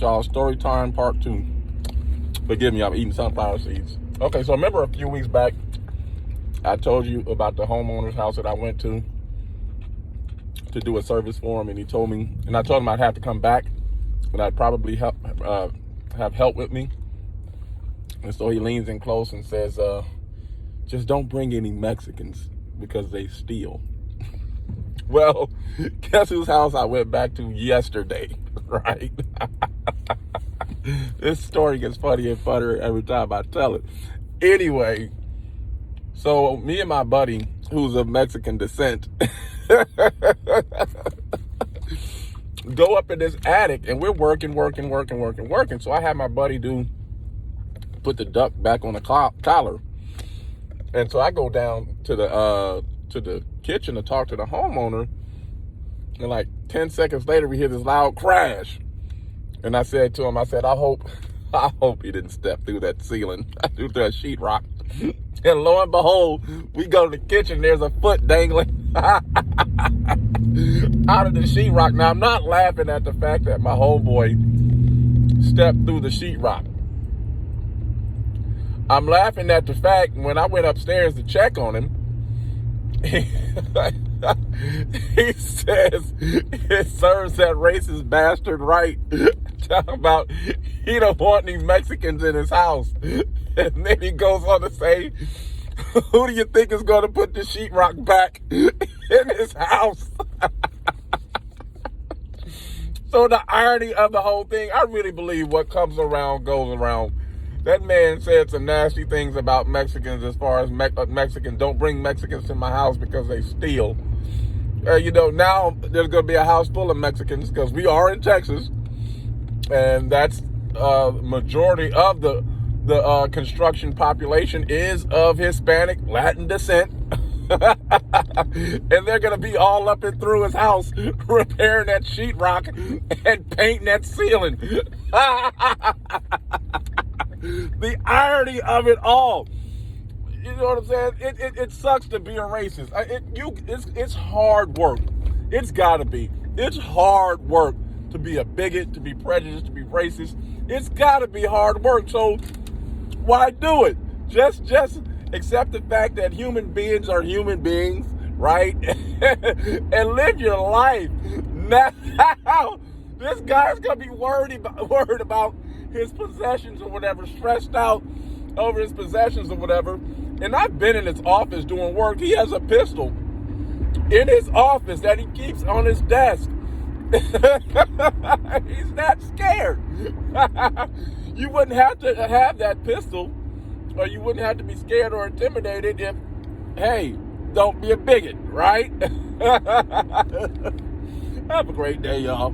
right, y'all. Story time part 2. Forgive me, I'm eating sunflower seeds. Okay, so remember a few weeks back, I told you about the homeowner's house that I went to do a service for him, and he told me, and I told him I'd have to come back, and I'd probably have help with me. And so he leans in close and says, just don't bring any Mexicans because they steal. Well, guess whose house I went back to yesterday, right? This story gets funnier and funnier every time I tell it. Anyway, so me and my buddy, who's of Mexican descent, go up in this attic, and we're working. So I had my buddy put the duck back on the collar. And so I go down to the kitchen to talk to the homeowner, and like 10 seconds later we hear this loud crash. And I said to him, I hope he didn't step through that ceiling, through that sheetrock. And lo and behold, we go to the kitchen, there's a foot dangling out of the sheetrock. Now, I'm not laughing at the fact that my homeboy stepped through the sheetrock. I'm laughing at the fact when I went upstairs to check on him, he says it serves that racist bastard right. Talking about he don't want any Mexicans in his house. And then he goes on to say, who do you think is going to put the sheetrock back in his house? So the irony of the whole thing, I really believe what comes around goes around. That man said some nasty things about Mexicans as far as Mexicans. Don't bring Mexicans to my house because they steal. Now there's going to be a house full of Mexicans because we are in Texas. And that's majority of the construction population is of Hispanic, Latin descent. And they're going to be all up and through his house repairing that sheetrock and painting that ceiling. The irony of it all. You know what I'm saying? It sucks to be a racist. It's hard work. It's got to be. It's hard work to be a bigot, to be prejudiced, to be racist. It's got to be hard work. So why do it? Just accept the fact that human beings are human beings, right? And live your life. Now, this guy's going to be worried about his possessions or whatever, stressed out over his possessions or whatever. And I've been in his office doing work. He has a pistol in his office that he keeps on his desk. He's not scared. You wouldn't have to have that pistol, or you wouldn't have to be scared or intimidated if, hey, don't be a bigot, right? Have a great day, y'all.